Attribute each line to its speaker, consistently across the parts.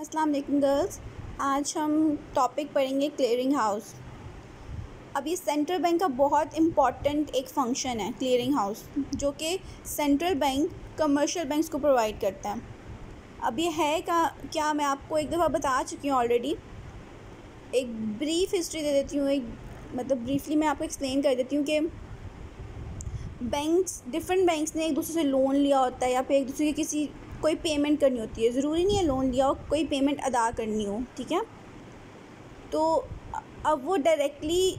Speaker 1: अस्सलाम वालेकुम गर्ल्स। आज हम टॉपिक पढ़ेंगे क्लियरिंग हाउस। अब ये सेंट्रल बैंक का बहुत इम्पॉर्टेंट एक फंक्शन है क्लियरिंग हाउस, जो कि सेंट्रल बैंक कमर्शियल बैंक्स को प्रोवाइड करता है। अब ये है क्या मैं आपको एक दफ़ा बता चुकी हूँ ऑलरेडी। एक ब्रीफ हिस्ट्री दे देती हूँ, ब्रीफली मैं आपको एक्सप्लेन कर देती हूँ कि डिफरेंट बैंक्स ने एक दूसरे से लोन लिया होता है या फिर एक दूसरे की कोई पेमेंट करनी होती है। ज़रूरी नहीं है लोन लिया हो, कोई पेमेंट अदा करनी हो, ठीक है। तो अब वो डायरेक्टली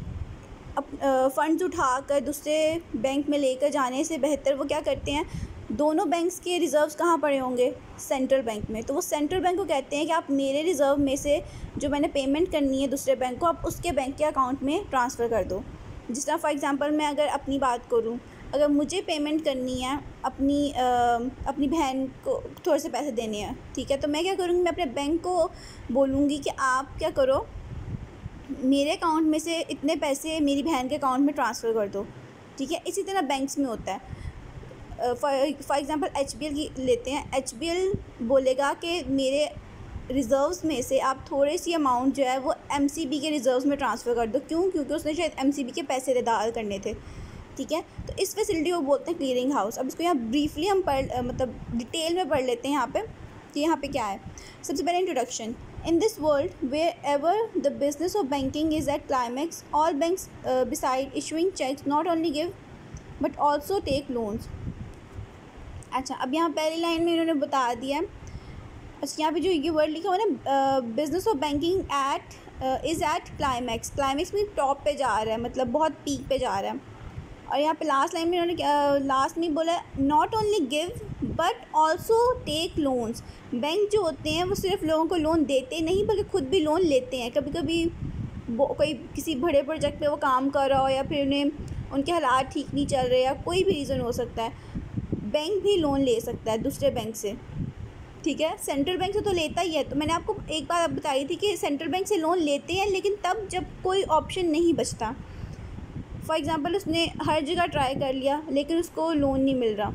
Speaker 1: फ़ंड्स उठाकर दूसरे बैंक में लेकर जाने से बेहतर वो क्या करते हैं, दोनों बैंक्स के रिज़र्व्स कहाँ पड़े होंगे, सेंट्रल बैंक में। तो वो सेंट्रल बैंक को कहते हैं कि आप मेरे रिज़र्व में से जो मैंने पेमेंट करनी है दूसरे बैंक को, आप उसके बैंक के अकाउंट में ट्रांसफ़र कर दो। जिस तरह फॉर एग्ज़ाम्पल मैं अगर अपनी बात करूँ, अगर मुझे पेमेंट करनी है अपनी बहन को थोड़े से पैसे देने हैं, ठीक है, तो मैं क्या करूँगी, मैं अपने बैंक को बोलूँगी कि आप क्या करो, मेरे अकाउंट में से इतने पैसे मेरी बहन के अकाउंट में ट्रांसफ़र कर दो, ठीक है। इसी तरह बैंक्स में होता है। फॉर एग्ज़ाम्पल HBL की लेते हैं। HBL बोलेगा कि मेरे रिज़र्व्स में से आप थोड़ी सी अमाउंट जो है वो MCB के रिज़र्व्स में ट्रांसफ़र कर दो। क्योंकि उसने शायद MCB के पैसे अदा करने थे, ठीक है। तो इस फैसिलिटी को बोलते हैं क्लियरिंग हाउस। अब इसको यहाँ ब्रीफली हम डिटेल में पढ़ लेते हैं यहाँ पे कि यहाँ पे क्या है। सबसे पहले introduction. In this world wherever the business of banking is at climax, all banks beside issuing cheques not only give but also take loans. अच्छा, अब यहाँ पहली लाइन में इन्होंने बता दिया है। अच्छा, यहाँ पे जो ये वर्ड लिखा हुआ है ना, business of banking is at climax. Climax में टॉप पे जा रहा है, मतलब बहुत पीक पे जा रहा है। और यहाँ पे लास्ट लाइन में इन्होंने लास्ट में बोला not only give but also take loans. Bank जो होते हैं वो सिर्फ लोगों को लोन देते नहीं बल्कि खुद भी लोन लेते हैं। कभी कभी कोई किसी बड़े प्रोजेक्ट पे वो काम कर रहा हो या फिर उनके हालात ठीक नहीं चल रहे या कोई भी रीज़न हो सकता है, बैंक भी लोन ले सकता है दूसरे बैंक से, ठीक है। सेंट्रल बैंक से तो लेता ही है। तो मैंने आपको एक बार बताई थी कि सेंट्रल बैंक से लोन लेते हैं, लेकिन तब जब कोई ऑप्शन नहीं बचता। फॉर एग्ज़ाम्पल उसने हर जगह ट्राई कर लिया लेकिन उसको लोन नहीं मिल रहा,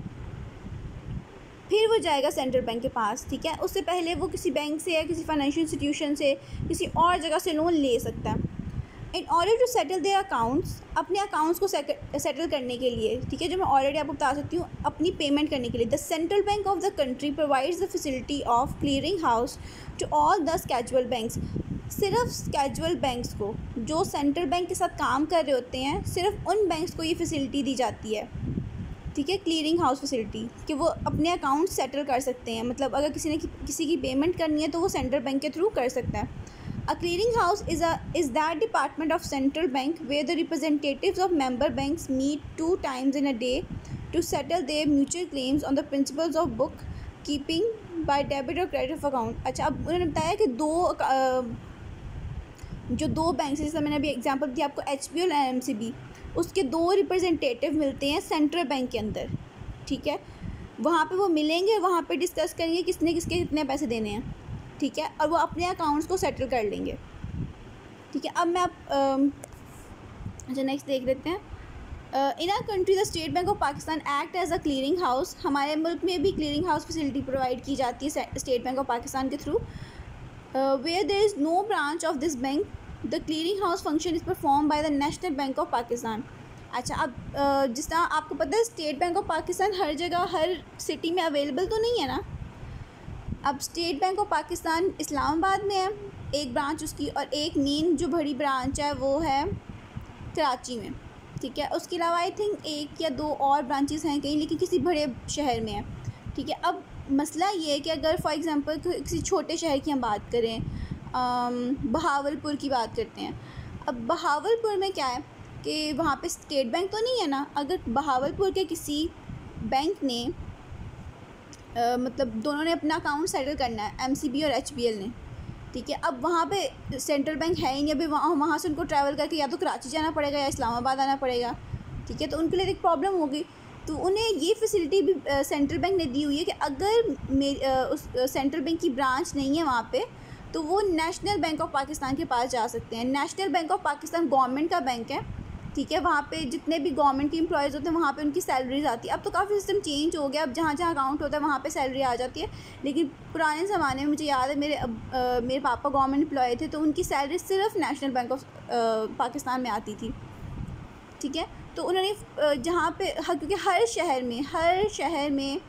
Speaker 1: फिर वो जाएगा सेंट्रल बैंक के पास, ठीक है। उससे पहले वो किसी बैंक से या किसी फाइनेंशियल इंस्टीट्यूशन से किसी और जगह से लोन ले सकता है। In order to settle their accounts, अपने अकाउंट्स को सेटल करने के लिए, ठीक है, जो मैं ऑलरेडी आपको बता सकती हूँ, अपनी पेमेंट करने के लिए the central bank of the country provides the facility of clearing house to all the scheduled banks. सिर्फ स्केजुअल बैंक्स को, जो सेंट्रल बैंक के साथ काम कर रहे होते हैं, सिर्फ उन बैंक्स को ये फैसिलिटी दी जाती है, ठीक है, क्लियरिंग हाउस फैसिलिटी, कि वो अपने अकाउंट सेटल कर सकते हैं। मतलब अगर किसी ने किसी की पेमेंट करनी है तो वो सेंट्रल बैंक के थ्रू कर सकता है। A clearing house is that department of central bank where the representatives of member banks meet 2 times in a day to settle their mutual claims on the principles of bookkeeping by debit or credit of account। अच्छा, अब उन्होंने बताया कि दो bank से, जैसे मैंने अभी एग्जांपल दिया आपको HBL और MCB, उसके 2 रिप्रेजेंटेटिव मिलते हैं सेंट्रल बैंक के अंदर, ठीक है। वहाँ पे वो मिलेंगे, वहाँ पे डिस्कस करेंगे किसने किसके कितने पैसे देने हैं, ठीक है, और वो अपने अकाउंट्स को सेटल कर लेंगे, ठीक है। अब मैं नेक्स्ट देख लेते हैं। In our country the State bank of Pakistan act as a clearing house. हमारे मुल्क में भी क्लियरिंग हाउस फैसिलिटी प्रोवाइड की जाती है स्टेट बैंक ऑफ पाकिस्तान के through. Where there is no branch of this bank, the clearing house function is perform by the national bank of Pakistan. अच्छा, अब जिस तरह आपको पता है स्टेट बैंक ऑफ पाकिस्तान हर जगह हर सिटी में अवेलेबल तो नहीं है ना। अब state bank of Pakistan Islamabad में है एक ब्रांच उसकी, और एक मेन जो बड़ी ब्रांच है वो है कराची में, ठीक है। उसके अलावा आई थिंक 1 या 2 और ब्रांचेस हैं कहीं, लेकिन किसी बड़े शहर में है, ठीक है। अब मसला ये है कि अगर फॉर एग्ज़ाम्पल किसी छोटे शहर की हम बात करें, बहावलपुर की बात करते हैं। अब बहावलपुर में क्या है कि वहाँ पे स्टेट बैंक तो नहीं है ना। अगर बहावलपुर के किसी बैंक ने दोनों ने अपना अकाउंट सेटल करना है, MCB और HBL ने, ठीक है। अब वहाँ पे सेंट्रल बैंक है ही नहीं, अभी वहाँ से उनको ट्रैवल करके या तो कराची जाना पड़ेगा या इस्लामाबाद आना पड़ेगा, ठीक है। तो उनके लिए एक प्रॉब्लम होगी। तो उन्हें ये फैसिलिटी भी सेंट्रल बैंक ने दी हुई है कि अगर उस सेंट्रल बैंक की ब्रांच नहीं है वहाँ पे, तो वो नेशनल बैंक ऑफ पाकिस्तान के पास जा सकते हैं। National bank of Pakistan government का बैंक है, ठीक है। वहाँ पे जितने भी गवर्नमेंट के एम्प्लॉयज़ होते हैं वहाँ पे उनकी सैलरीज आती है। अब तो काफ़ी सिस्टम चेंज हो गया, अब जहाँ जहाँ अकाउंट होता है वहाँ पे सैलरी आ जाती है। लेकिन पुराने ज़माने में मुझे याद है मेरे पापा गवर्नमेंट एम्प्लॉय थे, तो उनकी सैलरी सिर्फ नेशनल बैंक ऑफ पाकिस्तान में आती थी। ठीक है। तो उन्होंने जहाँ पे क्योंकि हर शहर में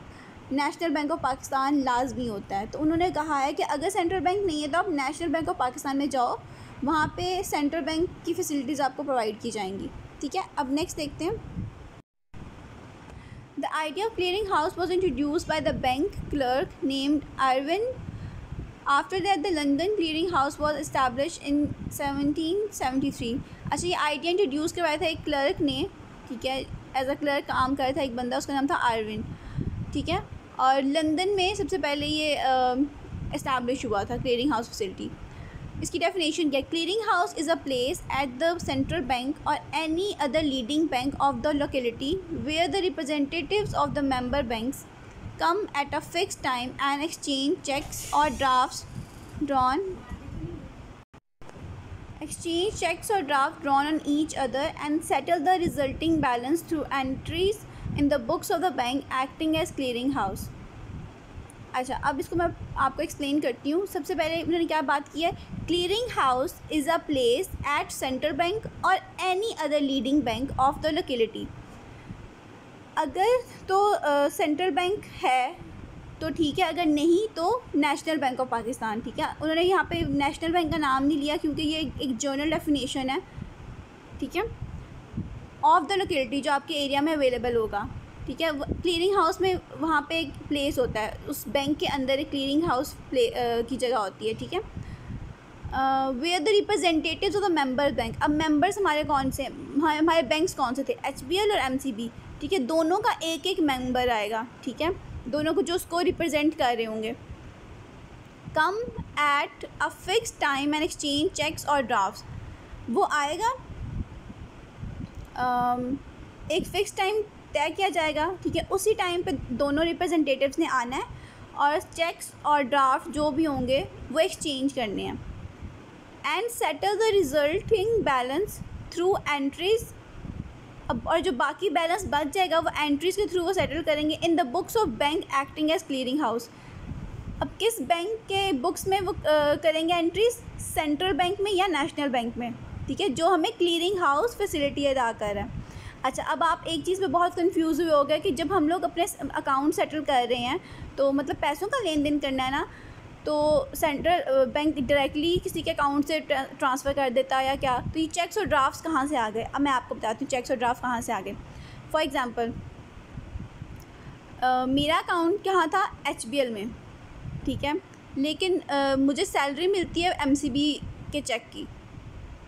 Speaker 1: नेशनल बैंक ऑफ पाकिस्तान लाजमी होता है, तो उन्होंने कहा है कि अगर सेंट्रल बैंक नहीं है तो आप नेशनल बैंक ऑफ पाकिस्तान में जाओ, वहाँ पे सेंट्रल बैंक की फ़ैसिलिटीज़ आपको प्रोवाइड की जाएंगी। ठीक है। अब नेक्स्ट देखते हैं। The idea of clearing house was introduced by the bank clerk named Irwin. After that the London clearing house was establish in 1773। अच्छा, ये आइडिया इंट्रोड्यूस करवाया था एक क्लर्क ने। ठीक है। एज अ क्लर्क काम कर रहा था एक बंदा, उसका नाम था आर्विन। ठीक है। और लंदन में सबसे पहले ये इस्टेब्लिश हुआ था क्लियरिंग हाउस फैसिलिटी। इसकी डेफिनेशन क्या है? Clearing house is a place at the central bank or any other leading bank of the locality where the representatives of the member banks come at a fixed time and exchange cheques और drafts drawn on each other and settle the resulting balance through entries in the books of the bank acting as clearing house। अच्छा, अब इसको मैं आपको explain करती हूँ। सबसे पहले उन्होंने क्या बात की है? Clearing house is a place at central bank or any other leading bank of the locality. अगर तो सेंट्रल बैंक है तो ठीक है, अगर नहीं तो नेशनल बैंक ऑफ पाकिस्तान। ठीक है। उन्होंने यहाँ पे नेशनल बैंक का नाम नहीं लिया क्योंकि ये एक जनरल डेफिनेशन है। ठीक है। ऑफ द लोकेलिटी, जो आपके एरिया में अवेलेबल होगा। ठीक है। क्लियरिंग हाउस में वहाँ पे एक प्लेस होता है, उस बैंक के अंदर एक क्लियरिंग हाउस की जगह होती है। ठीक है। Where the representatives of the member bank. अब मेंबर्स हमारे कौन से, हमारे बैंक्स कौन से थे? HBL और MCB। ठीक है। दोनों का एक एक मेंबर आएगा। ठीक है। दोनों को जो उसको रिप्रेजेंट कर रहे होंगे। Come at a fix time and exchange cheques और ड्राफ्ट्स। वो आएगा, एक फ़िक्स टाइम तय किया जाएगा। ठीक है। उसी टाइम पे दोनों रिप्रेजेंटेटिव्स ने आना है और चेक्स और ड्राफ्ट जो भी होंगे वो एक्सचेंज करने हैं। And settle the resulting balance through entries. अब और जो बाकी बैलेंस बच जाएगा वो एंट्रीज के थ्रू वो सेटल करेंगे in the books of bank acting as clearing house. अब किस बैंक के बुक्स में वो करेंगे एंट्रीज? सेंट्रल बैंक में या नेशनल बैंक में। ठीक है। जो हमें क्लियरिंग हाउस फैसिलिटी अदा कर रहा है। अच्छा, अब आप एक चीज़ में बहुत कंफ्यूज हुए हो गए कि जब हम लोग अपने अकाउंट सेटल कर रहे हैं तो मतलब पैसों का लेन देन करना है ना, तो सेंट्रल बैंक डायरेक्टली किसी के अकाउंट से ट्रांसफ़र कर देता है या क्या? तो ये चेक्स और ड्राफ्ट्स कहाँ से आ गए? अब मैं आपको बताती हूँ चेक्स और ड्राफ्ट कहाँ से आ गए। फॉर एग्ज़ाम्पल, मेरा अकाउंट कहाँ था? HBL में। ठीक है। लेकिन मुझे सैलरी मिलती है MCB के चेक की।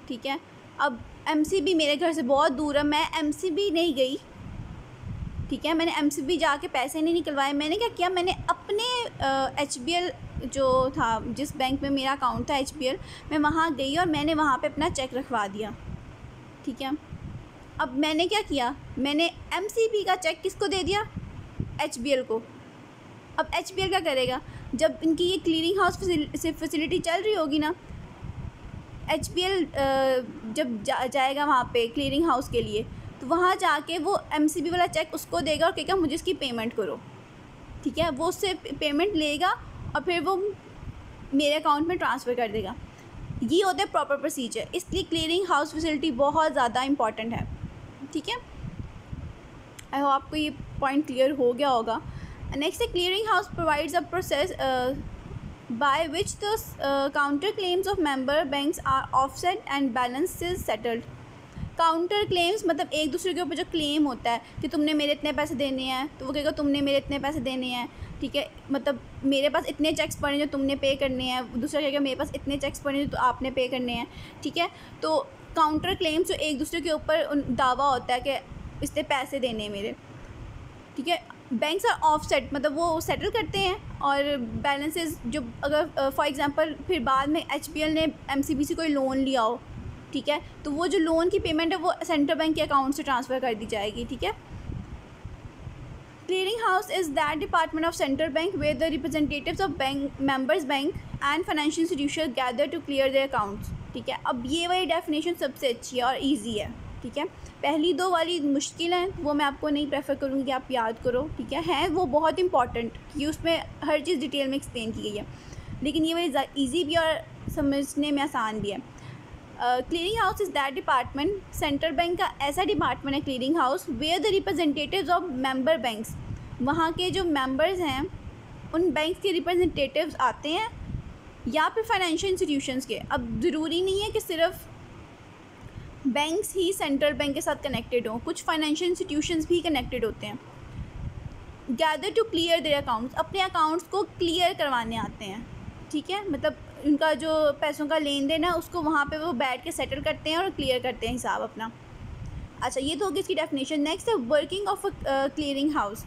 Speaker 1: ठीक है। अब MCB मेरे घर से बहुत दूर है, मैं MCB नहीं गई। ठीक है। मैंने MCB जाके पैसे नहीं निकलवाए। मैंने क्या किया? मैंने अपने HBL जो था, जिस बैंक में मेरा अकाउंट था HBL, मैं वहाँ गई और मैंने वहाँ पे अपना चेक रखवा दिया। ठीक है। अब मैंने क्या किया? मैंने MCB का चेक किसको दे दिया? HBL को। अब HBL क्या करेगा? जब इनकी ये क्लियरिंग हाउस फैसिलिटी चल रही होगी ना, HBL जब जाएगा वहाँ पे क्लियरिंग हाउस के लिए, तो वहाँ जाके वो MCB वाला चेक उसको देगा और कहेगा मुझे इसकी पेमेंट करो। ठीक है। वो उससे पेमेंट लेगा और फिर वो मेरे अकाउंट में ट्रांसफ़र कर देगा। ये होता है प्रॉपर प्रोसीजर। इसलिए क्लियरिंग हाउस फैसिलिटी बहुत ज़्यादा इंपॉर्टेंट है। ठीक है। आई होप आपको ये पॉइंट क्लियर हो गया होगा। नेक्स्ट है clearing house provides a process by which the counter claims of member banks are offset and balances settled। Counter claims मतलब एक दूसरे के ऊपर जो क्लेम होता है कि तुमने मेरे इतने पैसे देने हैं, तो वो कहेगा तुमने मेरे इतने पैसे देने हैं। ठीक है। मतलब मेरे पास इतने चेक्स पड़े जो तुमने पे करने हैं, दूसरा कहेगा मेरे पास इतने चेक्स पड़े जो तो आपने पे करने हैं। ठीक है। तो काउंटर क्लेम्स जो एक दूसरे के ऊपर दावा होता है कि इसने पैसे देने हैं मेरे। ठीक है। बैंक्स आर ऑफसेट मतलब वो सेटल करते हैं और बैलेंसेस जो अगर फॉर एग्जांपल फिर बाद में HBL ने MCB से कोई लोन लिया हो, ठीक है, तो वो जो लोन की पेमेंट है वो सेंट्रल बैंक के अकाउंट से ट्रांसफ़र कर दी जाएगी। ठीक है। Clearing house is that department of central bank where the representatives of bank members bank and financial institution gather to clear their accounts. ठीक है। अब ये वाली डेफिनेशन सबसे अच्छी है और ईजी है। ठीक है। पहली दो वाली मुश्किल हैं, वो मैं आपको नहीं प्रेफर करूँगी कि आप याद करो, ठीक है। हैं वो बहुत इंपॉर्टेंट कि उसमें हर चीज़ डिटेल में एक्सप्लेन की गई है, लेकिन ये वाली ईजी भी और समझने में आसान भी है। Clearing house is that department, central bank का ऐसा डिपार्टमेंट है clearing house, where the representatives of member banks, वहाँ के जो मेंबर्स हैं उन बैंक के रिप्रेजेंटेटिव्स आते हैं, या फिर फाइनेंशियल इंस्टीट्यूशंस के। अब ज़रूरी नहीं है कि सिर्फ बैंक्स ही सेंट्रल बैंक के साथ कनेक्टेड हों, कुछ फाइनेंशियल इंस्टीट्यूशंस भी कनेक्टेड होते हैं। Gather to clear their accounts, अपने अकाउंट्स को क्लियर करवाने आते हैं, ठीक है। मतलब उनका जो पैसों का लेन देन है उसको वहाँ पे वो बैठ के सेटल करते हैं और क्लियर करते हैं हिसाब अपना। अच्छा, ये तो होगी इसकी डेफिनेशन। नेक्स्ट है working of a clearing house.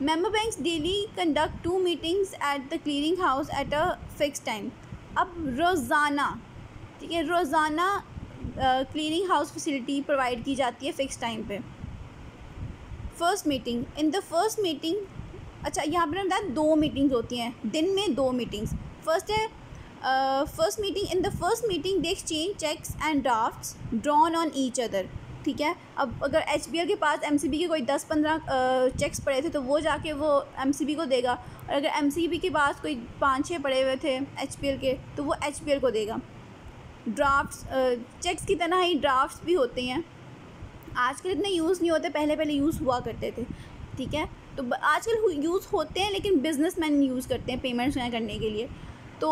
Speaker 1: Member banks daily conduct 2 meetings at the clearing house at a fix time. अब रोज़ाना, ठीक है, रोज़ाना क्लियरिंग हाउस फैसिलिटी प्रोवाइड की जाती है फ़िक्स टाइम पे। First meeting, in the first meeting, अच्छा यहाँ पर बताया 2 मीटिंग्स होती हैं दिन में, 2 मीटिंग्स। फर्स्ट है first meeting, in the first meeting they exchange cheques and drafts drawn on each other, ठीक है। अब अगर HBL के पास MCB के कोई 10-15 चेक्स पड़े थे तो वो जाके वो MCB को देगा, और अगर MCB के पास कोई 5-6 पड़े हुए थे HBL के तो वो HBL को देगा। ड्राफ्ट्स, चेक्स की तरह ही ड्राफ्ट्स भी होते हैं। आजकल इतने यूज़ नहीं होते, पहले यूज़ हुआ करते थे, ठीक है। तो आजकल यूज़ होते हैं लेकिन बिजनेसमैन यूज़ करते हैं पेमेंट्स करने के लिए, तो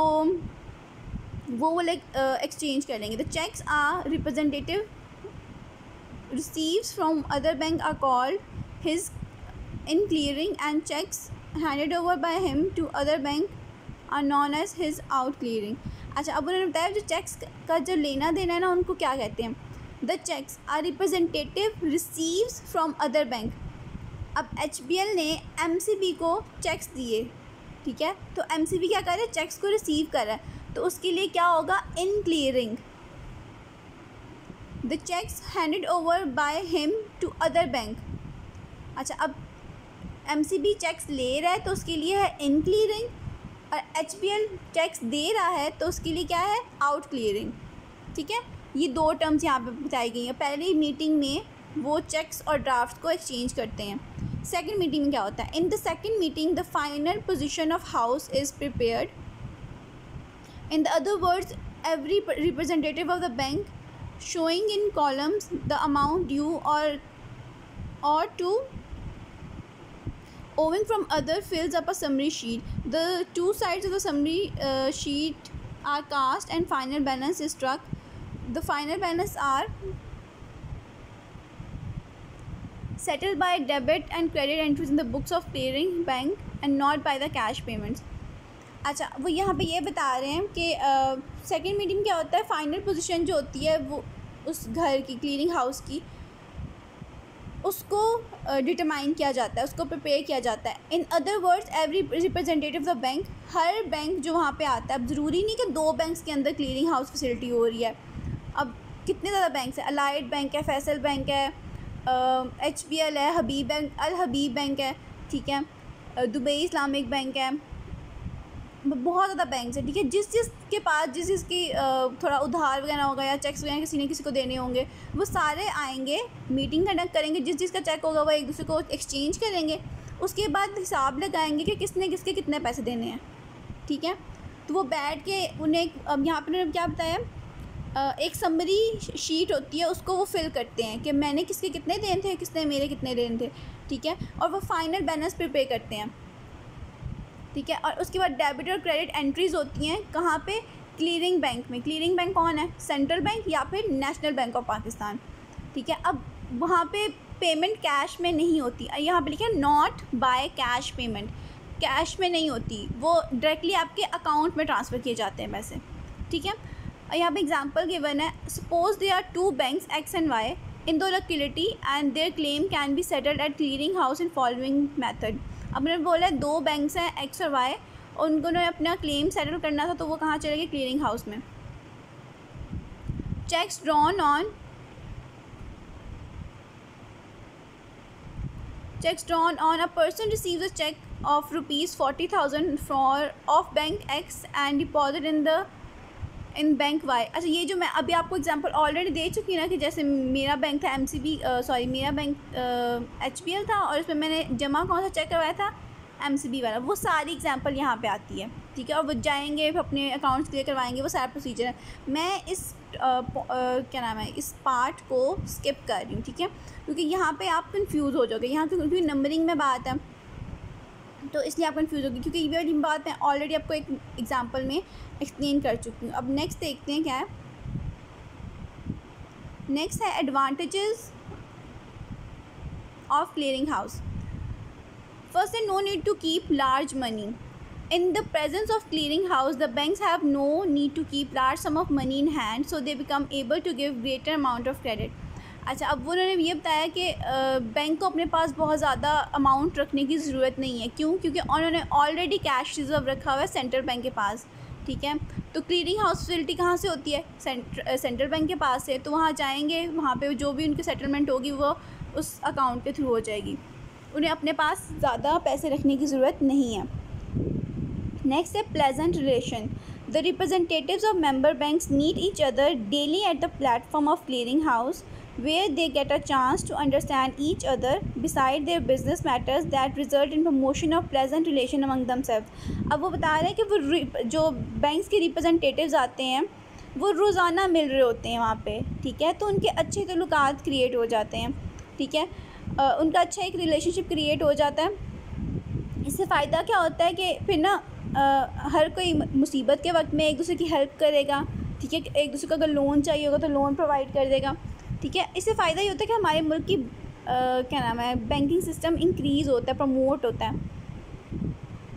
Speaker 1: वो लाइक एक्सचेंज कर लेंगे। The cheques are representative receives from other bank are called his in clearing, and cheques handed over by him to other bank are known as his out clearing. अच्छा, अब उन्होंने बताया जो चेक्स का जो लेना देना है ना उनको क्या कहते हैं। The cheques are representative receives from other bank. अब HBL ने MCB को चेक्स दिए, ठीक है, तो MCB क्या कर रहा है, चेक्स को रिसीव कर रहा है, तो उसके लिए क्या होगा, in clearing. The cheques handed over by him to other bank. अच्छा, अब MCB चेक्स ले रहा है तो उसके लिए है इन क्लियरिंग, और HBL टैक्स दे रहा है तो उसके लिए क्या है, आउट क्लियरिंग, ठीक है। ये 2 टर्म्स यहाँ पे बताई गई हैं। पहली मीटिंग में वो चेक्स और ड्राफ्ट को एक्सचेंज करते हैं। सेकंड मीटिंग में क्या होता है, in the second meeting the final position of house is prepared. In the other words, every representative of the bank showing in columns the amount due or to owing from other fills up a summary sheet. The 2 sides of the summary sheet are cast and final balance is struck. The final balance are settled by debit and credit entries in the books of clearing bank and not by the cash payments. अच्छा, वो यहाँ पे ये बता रहे हैं कि second meeting क्या होता है, फाइनल पोजीशन जो होती है वो उस घर की, क्लीयरिंग हाउस की, उसको डिटरमाइन किया जाता है, उसको प्रिपेयर किया जाता है। In other words, every representative of the bank, her bank जो वहाँ पे आता है, अब ज़रूरी नहीं कि 2 बैंक्स के अंदर क्लीयरिंग हाउस फैसिलिटी हो रही है। अब कितने ज़्यादा बैंक्स हैं, अलाइड बैंक है, फैसल बैंक है, HBL है, हबीब बैंक, अल हबीब बैंक है, ठीक है, दुबई इस्लामिक बैंक है, बहुत ज़्यादा बैंक्स है, ठीक है। जिस के पास जिसकी थोड़ा उधार वगैरह होगा या चेक्स वगैरह किसी ने किसी को देने होंगे, वो सारे आएंगे, मीटिंग कंडक्ट करेंगे, जिसका चेक होगा वो एक दूसरे को एक्सचेंज करेंगे, उसके बाद हिसाब लगाएंगे कि किसने किसके कितने पैसे देने हैं, ठीक है। तो वो बैठ के उन्हें, अब यहाँ पर क्या बताया, एक समरी शीट होती है, उसको वो फिल करते हैं कि मैंने किसके कितने देने थे, किसने मेरे कितने देने थे, ठीक है, और वो फाइनल बैलेंस प्रिपेयर करते हैं, ठीक है। और उसके बाद डेबिट और क्रेडिट एंट्रीज़ होती हैं, कहाँ पे, क्लीयरिंग बैंक में। क्लीयरिंग बैंक कौन है, सेंट्रल बैंक या फिर नेशनल बैंक ऑफ पाकिस्तान, ठीक है। अब वहाँ पे पेमेंट कैश में नहीं होती, यहाँ पे लिखा है not by cash payment, cash में नहीं होती, वो डायरेक्टली आपके अकाउंट में ट्रांसफ़र किए जाते हैं पैसे, ठीक है। यहाँ पे एग्जांपल गिवन है, suppose they are 2 banks X and Y in the liquidity and their claim can be settled at clearing house in following method. अब मैंने बोला है 2 बैंक्स हैं X और Y, और उनको ने अपना क्लेम सेटल करना था, तो वो कहाँ चले गए, क्लीयरिंग हाउस में। Cheques drawn on a person receives a cheque of ₹40,000 of bank X and deposit in the in bank Y. अच्छा, ये जो मैं अभी आपको एग्जांपल ऑलरेडी दे चुकी ना कि जैसे मेरा बैंक था एमसीबी, सॉरी मेरा बैंक एचपीएल था और इसमें मैंने जमा कौन सा चेक करवाया था, एमसीबी वाला, वो सारी एग्जांपल यहाँ पे आती है, ठीक है। और वो जाएंगे अपने अकाउंट्स क्लियर करवाएंगे, वो सारा प्रोसीजर है। मैं इस क्या नाम है, इस पार्ट को स्किप कर रही हूँ, ठीक है, क्योंकि यहाँ पे आप कंफ्यूज हो जाओगे। यहाँ क्योंकि नंबरिंग में बात है तो इसलिए आप कंफ्यूज होगी, क्योंकि ये वाली बात मैं ऑलरेडी आपको एक एग्जांपल में एक्सप्लेन कर चुकी हूँ। अब नेक्स्ट देखते हैं क्या है। नेक्स्ट है advantages of clearing house. First है no need to keep large money. In the presence of clearing house, the banks have no need to keep large sum of money in hand, so they become able to give greater amount of credit. अच्छा, अब उन्होंने ये बताया कि bank को अपने पास बहुत ज़्यादा अमाउंट रखने की ज़रूरत नहीं है। क्यों? क्योंकि उन्होंने ऑलरेडी कैश रिजर्व रखा हुआ है सेंट्रल बैंक के पास, ठीक है। तो क्लियरिंग हाउस फैसिलिटी कहाँ से होती है? सेंट्रल बैंक के पास है। तो वहाँ जाएंगे, वहाँ पे जो भी उनकी सेटलमेंट होगी वो उस अकाउंट के थ्रू हो जाएगी। उन्हें अपने पास ज़्यादा पैसे रखने की ज़रूरत नहीं है। Next है pleasant relation. The representatives of member banks meet each other daily at the platform of clearing house, where they get a chance to understand each other beside their business matters that result in promotion of pleasant relation among themselves. अब वो बता रहे हैं कि वो जो banks के representatives आते हैं वो रोज़ाना मिल रहे होते हैं वहाँ पे, ठीक है। तो उनके अच्छे ताल्लुकात क्रिएट हो जाते हैं, ठीक है। उनका अच्छा एक रिलेशनशिप क्रिएट हो जाता है। इससे फ़ायदा क्या होता है कि फिर ना हर कोई मुसीबत के वक्त में एक दूसरे की हेल्प करेगा, ठीक है। एक दूसरे को अगर लोन चाहिए होगा तो लोन प्रोवाइड कर देगा, ठीक है। इससे फ़ायदा ये होता है कि हमारे मुल्क की क्या नाम है, बैंकिंग सिस्टम इंक्रीज़ होता है, प्रमोट होता है।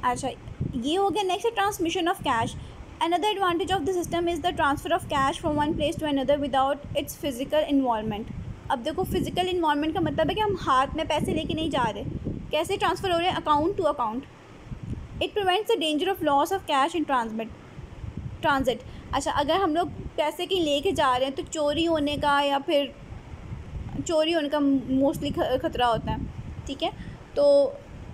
Speaker 1: अच्छा, ये हो गया। नेक्स्ट है transmission of cash. Another advantage of the system is the transfer of cash from one place to another without its physical involvement. अब देखो, फिज़िकल इन्वॉल्वमेंट का मतलब है कि हम हाथ में पैसे लेके नहीं जा रहे। कैसे ट्रांसफ़र हो रहे हैं? Account to account. It prevents the danger of loss of cash in transit. अच्छा, अगर हम लोग पैसे की लेके जा रहे हैं तो चोरी होने का या फिर चोरी होने का मोस्टली ख़तरा होता है, ठीक है। तो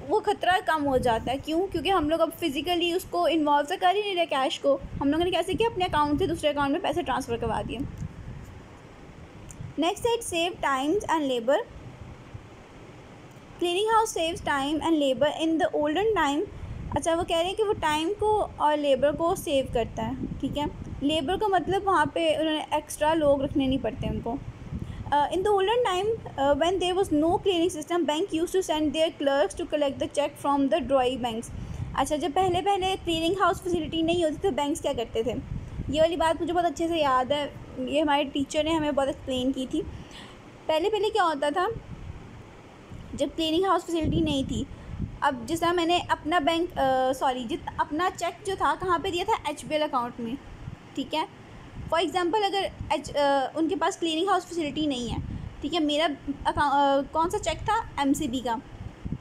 Speaker 1: वो ख़तरा कम हो जाता है। क्यों? क्योंकि हम लोग अब फिज़िकली उसको इन्वॉल्व से कर ही नहीं रहे कैश को। हम लोगों ने कैसे किया? अपने अकाउंट से दूसरे अकाउंट में पैसे ट्रांसफ़र करवा दिए। नेक्स्ट है it save times and labour. Cleaning house saves time and labour in the olden time. अच्छा, वो कह रहे हैं कि वो टाइम को और लेबर को सेव करता है, ठीक है। लेबर का मतलब वहाँ पे उन्होंने एक्स्ट्रा लोग रखने नहीं पड़ते उनको। In the olden time when there was no clearing system, bank used to send their clerks to collect the cheque from the drawee banks. अच्छा, जब पहले क्लियरिंग हाउस फैसिलिटी नहीं होती तो बैंक्स क्या करते थे? ये वाली बात मुझे बहुत अच्छे से याद है, ये हमारे टीचर ने हमें बहुत एक्सप्लेन की थी। पहले क्या होता था, जब क्लियरिंग हाउस फैसिलिटी नहीं थी, अब जिस तरह मैंने अपना अपना चेक जो था कहाँ पे दिया था? एचबीएल अकाउंट में, ठीक है। फॉर एग्जांपल अगर उनके पास क्लियरिंग हाउस फैसिलिटी नहीं है, ठीक है, मेरा कौन सा चेक था? एमसीबी का,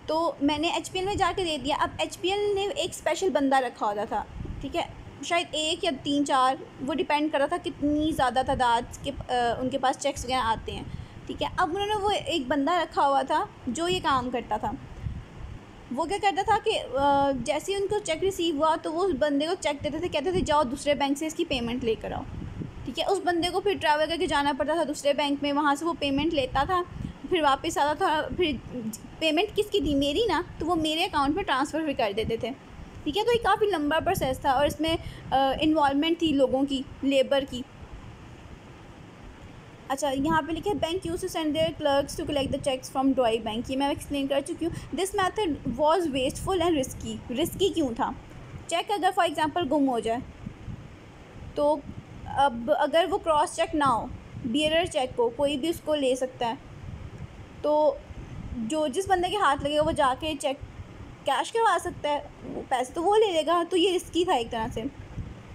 Speaker 1: तो मैंने एचबीएल में जाके दे दिया। अब एचबीएल ने एक स्पेशल बंदा रखा होता था, ठीक है, शायद 1 या 3-4, वो डिपेंड कर रहा था कितनी ज़्यादा तादाद के उनके पास चेक्स वगैरह आते हैं, ठीक है। अब उन्होंने वो एक बंदा रखा हुआ था जो ये काम करता था। वो क्या करता था कि जैसे ही उनको चेक रिसीव हुआ तो वो उस बंदे को चेक देते थे, कहते थे जाओ दूसरे बैंक से इसकी पेमेंट लेकर आओ, ठीक है। उस बंदे को फिर ट्रैवल करके जाना पड़ता था दूसरे बैंक में, वहाँ से वो पेमेंट लेता था, फिर वापस आता था। फिर पेमेंट किसकी थी? मेरी ना, तो वो मेरे अकाउंट में ट्रांसफ़र भी कर देते थे, ठीक है। तो ये काफ़ी लंबा प्रोसेस था और इसमें इन्वॉल्वमेंट थी लोगों की, लेबर की। अच्छा, यहाँ पे लिखे bank use to send their clerks to collect the cheques from drawee bank. ये मैं एक्सप्लेन कर चुकी हूँ। This method was wasteful and risky. Risky क्यों था? चेक अगर फॉर एग्जांपल गुम हो जाए तो अब अगर वो क्रॉस चेक ना हो, बियरर चेक को कोई भी उसको ले सकता है, तो जो जिस बंदे के हाथ लगेगा वो जाके चेक कैश करवा सकता है, वो पैसे तो वो ले लेगा। तो ये रिस्की था एक तरह से।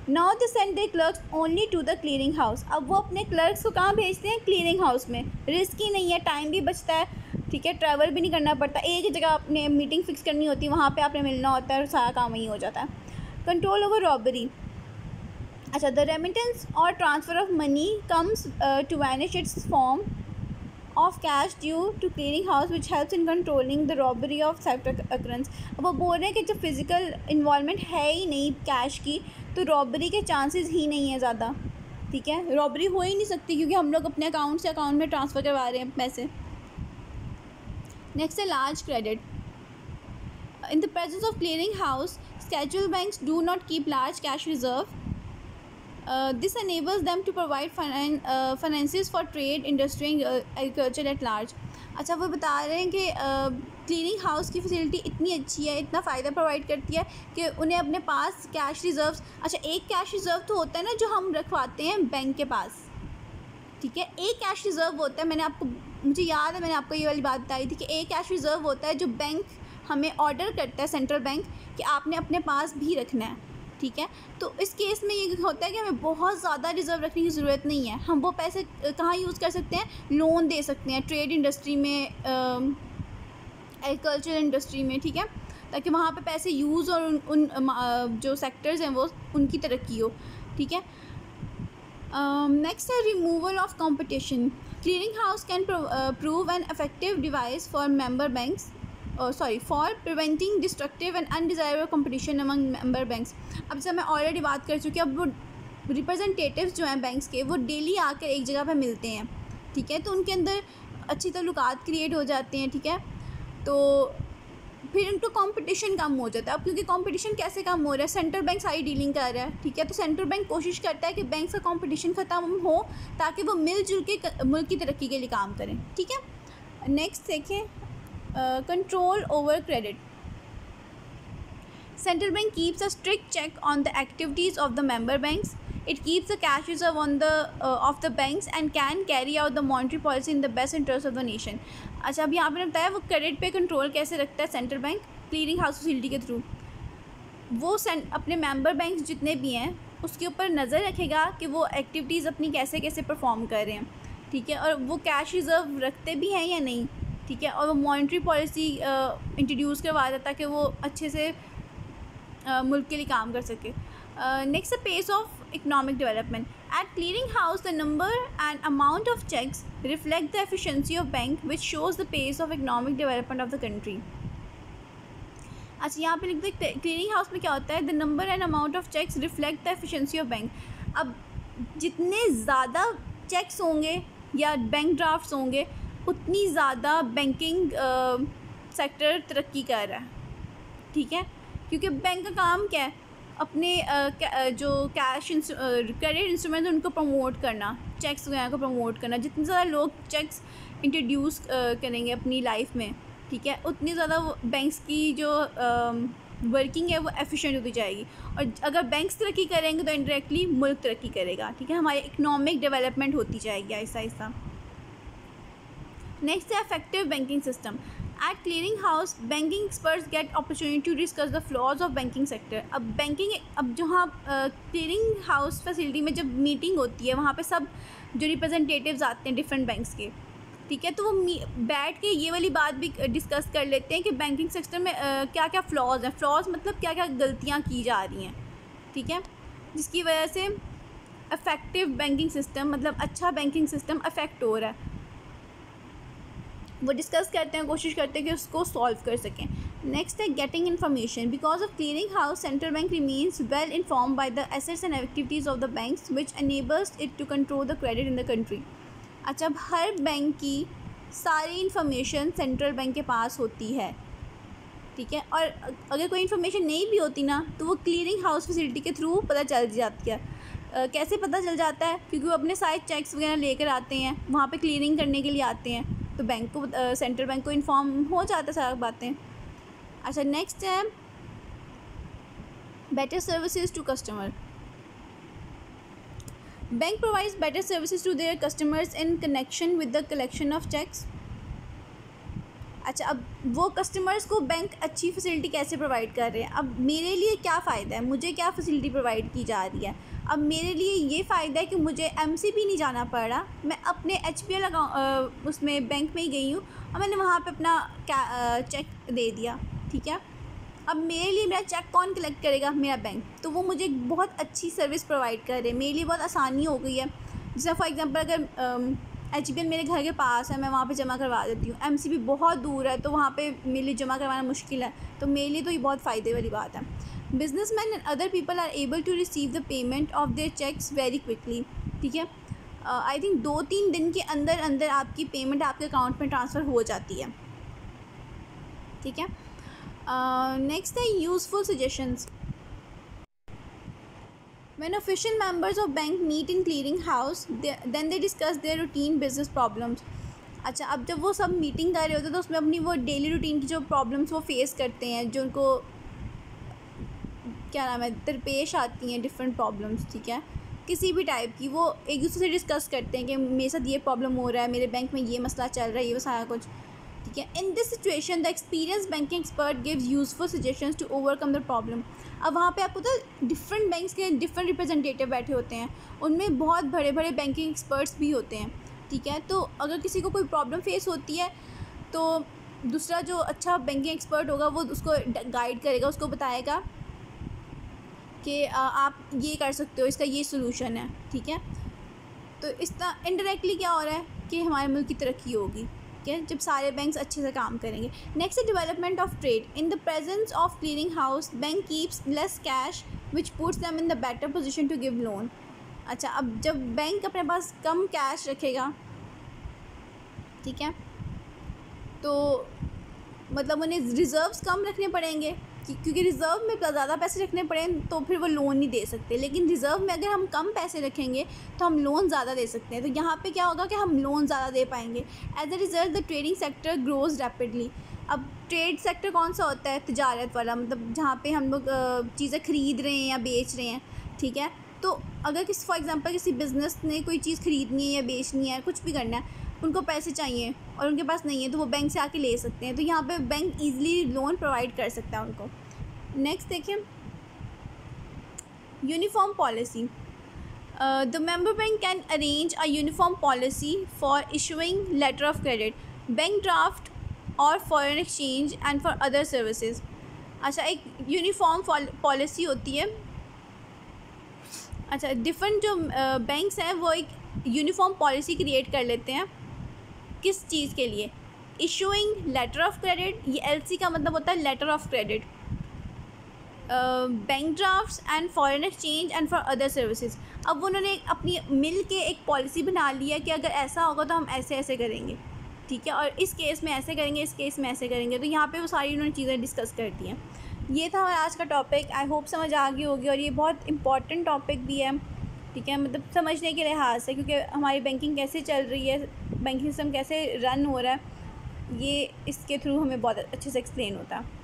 Speaker 1: Now they send their clerks only to the clearing house. अब वो अपने क्लर्क्स को कहाँ भेजते हैं? क्लियरिंग हाउस में। रिस्की नहीं है, टाइम भी बचता है, ठीक है, ट्रैवल भी नहीं करना पड़ता। एक ही जगह आपने मीटिंग फिक्स करनी होती है, वहाँ पे आपने मिलना होता है और सारा काम वहीं हो जाता है। Control over robbery. अच्छा, द रेमिटेंस और transfer of money comes to vanish its form of cash due to clearing house which helps in controlling the robbery of theft occurrence। अब वो बोल रहे हैं कि जब फिज़िकल इन्वॉल्वमेंट है ही नहीं कैश की तो रॉबरी के चांसेस ही नहीं है ज़्यादा, ठीक है, रॉबरी हो ही नहीं सकती क्योंकि हम लोग अपने अकाउंट से अकाउंट में ट्रांसफ़र करवा रहे हैं पैसे। नेक्स्ट है large credit. In the presence of clearing house scheduled banks do not keep large cash reserve. This enables them to provide finances for trade, industry and agriculture at large। अच्छा, वो बता रहे हैं कि क्लीनिंग हाउस की facility इतनी अच्छी है, इतना फ़ायदा प्रोवाइड करती है कि उन्हें अपने पास कैश रिज़र्व्स, अच्छा एक कैश रिज़र्व तो होता है ना जो हम रखवाते हैं बैंक के पास, ठीक है, एक कैश रिज़र्व होता है, मुझे याद है मैंने आपको ये वाली बात बताई थी कि एक कैश रिज़र्व होता है जो बैंक हमें ऑर्डर करता है, सेंट्रल बैंक, कि आपने अपने पास भी रखना है, ठीक है। तो इस केस में ये होता है कि हमें बहुत ज़्यादा रिज़र्व रखने की ज़रूरत नहीं है, हम वो पैसे कहाँ यूज़ कर सकते हैं, लोन दे सकते हैं ट्रेड इंडस्ट्री में, एग्रीकल्चर इंडस्ट्री में, ठीक है, ताकि वहाँ पे पैसे यूज़ और उन जो सेक्टर्स हैं वो उनकी तरक्की हो, ठीक है। नेक्स्ट है removal of competition. Clearing house can prove an effective device for member banks for preventing destructive and undesirable competition among member banks। अब जैसे मैं ऑलरेडी बात कर चुकी हूँ, अब वो रिप्रेजेंटेटिव्स जो हैं बैंक्स के वो डेली आकर एक जगह पे मिलते हैं, ठीक है, तो उनके अंदर अच्छी ताल्लुकात क्रिएट हो जाते हैं, ठीक है, तो फिर उनको कंपटीशन कम हो जाता है। अब क्योंकि कंपटीशन कैसे कम हो रहा है, सेंट्रल बैंक सारी डीलिंग कर रहा है, ठीक है, तो सेंट्रल बैंक कोशिश करता है कि बैंक का कंपटीशन ख़त्म हो ताकि वो मिलजुल के मुल्क की तरक्की के लिए काम करें, ठीक है। नेक्स्ट देखें, control over credit। Central bank keeps a strict check on the activities of the member banks. It keeps the cash reserve on the of the banks and can carry out the monetary policy in the best interest of the nation। अच्छा, अब यहाँ पे बताया वो credit पे control कैसे रखता है central bank clearing house facility के थ्रू। वो अपने मेंबर बैंक्स जितने भी हैं उसके ऊपर नज़र रखेगा कि वो एक्टिविटीज़ अपनी कैसे कैसे परफॉर्म कर रहे हैं, ठीक है, और वो कैश रिज़र्व रखते भी हैं या नहीं, ठीक है, और वो मॉनेटरी पॉलिसी इंट्रोड्यूस करवा देता कि वो अच्छे से मुल्क के लिए काम कर सके। Next the pace of economic development. At clearing house the number and amount of cheques reflect the efficiency of bank which shows the pace of economic development of the country. अच्छा, यहाँ पे लिखते हैं क्लियरिंग हाउस में क्या होता है, the number and amount of cheques reflect the efficiency of bank. अब जितने ज़्यादा चेक्स होंगे या बैंक ड्राफ्ट्स होंगे उतनी ज़्यादा बैंकिंग सेक्टर तरक्की कर रहा है, ठीक है, क्योंकि बैंक का काम क्या है, अपने जो कैश क्रेडिट इंस्ट्रूमेंट उनको प्रमोट करना, चेक्स वगैरह को प्रमोट करना। जितने ज़्यादा लोग चेक्स इंट्रोड्यूस करेंगे अपनी लाइफ में, ठीक है, उतनी ज़्यादा बैंक्स की जो वर्किंग है वो एफिशिएंट होती जाएगी, और अगर बैंक्स तरक्की करेंगे तो इंडायरेक्टली मुल्क तरक्की करेगा, ठीक है, हमारी इकोनॉमिक डेवलपमेंट होती जाएगी आहिस्ता आहिस्ता। नेक्स्ट है effective banking system. At clearing house banking experts get opportunity to discuss the flaws of banking sector. अब जहाँ क्लियरिंग हाउस फैसिलिटी में जब मीटिंग होती है वहाँ पे सब जो रिप्रेजेंटेटिव्स आते हैं डिफरेंट बैंक्स के, ठीक है, तो वो बैठ के ये वाली बात भी डिस्कस कर लेते हैं कि बैंकिंग सेक्टर में क्या क्या फ्लॉज हैं। फ्लॉज मतलब क्या क्या गलतियाँ की जा रही हैं, ठीक है, जिसकी वजह से इफेक्टिव बैंकिंग सिस्टम मतलब अच्छा बैंकिंग सिस्टम अफेक्ट हो रहा है, वो डिस्कस करते हैं, कोशिश करते हैं कि उसको सॉल्व कर सकें। नेक्स्ट है getting information. Because of clearing house central bank remains well inform by the assets and activities of the banks which enables it to control the credit in the country. अच्छा, अब हर bank की सारी information central bank के पास होती है, ठीक है, और अगर कोई इन्फॉर्मेशन नहीं भी होती ना तो वो क्लियरिंग हाउस फैसिलिटी के थ्रू पता चल जाती है। कैसे पता चल जाता है, क्योंकि वो अपने सारे चेक्स वगैरह लेकर आते हैं, वहाँ पे क्लियरिंग करने के लिए आते हैं, तो बैंक को सेंट्रल बैंक को इन्फॉर्म हो जाता है सारी बातें। अच्छा, नेक्स्ट है better services to customer. Bank provides better services to their customers in connection with the collection of cheques. अच्छा, अब वो कस्टमर्स को बैंक अच्छी फैसिलिटी कैसे प्रोवाइड कर रहे हैं। अब मेरे लिए क्या फ़ायदा है, मुझे क्या फैसिलिटी प्रोवाइड की जा रही है। अब मेरे लिए ये फ़ायदा है कि मुझे एमसीबी नहीं जाना पड़ रहा, मैं अपने एचपीएल उसमें बैंक में ही गई हूँ और मैंने वहाँ पे अपना चेक दे दिया, ठीक है। अब मेरे लिए मेरा चेक कौन कलेक्ट करेगा, मेरा बैंक, तो वो मुझे बहुत अच्छी सर्विस प्रोवाइड कर रहे हैं, मेरे लिए बहुत आसानी हो गई है। जैसे फॉर एग्ज़ाम्पल अगर HBL मेरे घर के पास है, मैं वहाँ पे जमा करवा देती हूँ। MCB बहुत दूर है, तो वहाँ पे मेरे लिए जमा करवाना मुश्किल है, तो मेरे लिए तो ये बहुत फ़ायदे वाली बात है। Businessman and other people are able to receive the payment of their cheques very quickly, ठीक है। आई थिंक 2-3 दिन के अंदर अंदर आपकी पेमेंट आपके अकाउंट में ट्रांसफ़र हो जाती है, ठीक है। नेक्स्ट है useful suggestions. When official members of bank meet in clearing house, then they discuss their routine business problems. अच्छा, अब जब वो सब मीटिंग कर रहे होते हैं तो उसमें अपनी वो डेली रूटीन की जो प्रॉब्लम्स वो फेस करते हैं, जो उनको क्या नाम है दरपेश आती हैं, डिफरेंट प्रॉब्लम्स, ठीक है, किसी भी टाइप की, वो एक दूसरे से डिस्कस करते हैं कि मेरे साथ ये प्रॉब्लम हो रहा है, मेरे बैंक में ये मसला चल रहा है, ये वो सारा कुछ, ठीक है। In this situation the experience banking expert gives useful suggestions to overcome the problem. अब वहाँ पे आपको तो डिफरेंट बैंक्स के डिफरेंट रिप्रेजेंटेटिव बैठे होते हैं, उनमें बहुत बड़े बड़े बैंकिंग एक्सपर्ट्स भी होते हैं, ठीक है। तो अगर किसी को कोई प्रॉब्लम फेस होती है तो दूसरा जो अच्छा बैंकिंग एक्सपर्ट होगा वो उसको गाइड करेगा, उसको बताएगा कि आप ये कर सकते हो, इसका ये सोल्यूशन है, ठीक है। तो इस तरह इनडायरेक्टली क्या हो रहा है कि हमारे मुल्क की तरक्की होगी, ठीक है, जब सारे बैंक्स अच्छे से काम करेंगे। नेक्स्ट है development of trade. In the presence of clearing house bank keeps less cash which puts them in the better position to give loan. अच्छा, अब जब बैंक अपने पास कम कैश रखेगा, ठीक है, तो मतलब उन्हें रिज़र्व्स कम रखने पड़ेंगे, क्योंकि रिज़र्व में ज़्यादा पैसे रखने पड़ें तो फिर वो लोन नहीं दे सकते, लेकिन रिज़र्व में अगर हम कम पैसे रखेंगे तो हम लोन ज़्यादा दे सकते हैं। तो यहाँ पे क्या होगा कि हम लोन ज़्यादा दे पाएंगे। As a result the trading sector grows rapidly. अब ट्रेड सेक्टर कौन सा होता है? तिजारत वाला, मतलब जहाँ पे हम लोग चीज़ें ख़रीद रहे हैं या बेच रहे हैं, ठीक है। तो अगर किसी फॉर एग्ज़ाम्पल किसी बिज़नेस ने कोई चीज़ ख़रीदनी है या बेचनी है, कुछ भी करना है, उनको पैसे चाहिए और उनके पास नहीं है, तो वो बैंक से आके ले सकते हैं। तो यहाँ पे बैंक ईज़िली लोन प्रोवाइड कर सकता है उनको। नेक्स्ट देखिए, uniform policy. The member bank can arrange a uniform policy for issuing letter of credit, bank draft और foreign exchange and for other services. अच्छा, एक यूनिफॉर्म पॉलिसी होती है। अच्छा, डिफरेंट जो बैंक्स हैं वो एक यूनिफॉर्म पॉलिसी क्रिएट कर लेते हैं। किस चीज़ के लिए? इशूइंग लेटर ऑफ क्रेडिट, ये LC का मतलब होता है letter of credit, bank drafts and foreign exchange and for other services. अब उन्होंने अपनी मिल के एक पॉलिसी बना लिया कि अगर ऐसा होगा तो हम ऐसे ऐसे करेंगे, ठीक है, और इस केस में ऐसे करेंगे, इस केस में ऐसे करेंगे। तो यहाँ पे वो सारी उन्होंने चीज़ें डिस्कस कर दी हैं। ये था हमारा आज का टॉपिक। आई होप समझ आ गई होगी, और ये बहुत इंपॉर्टेंट टॉपिक भी है, ठीक है, मतलब समझने के लिहाज से, क्योंकि हमारी बैंकिंग कैसे चल रही है, बैंकिंग सिस्टम कैसे रन हो रहा है, ये इसके थ्रू हमें बहुत अच्छे से एक्सप्लेन होता है।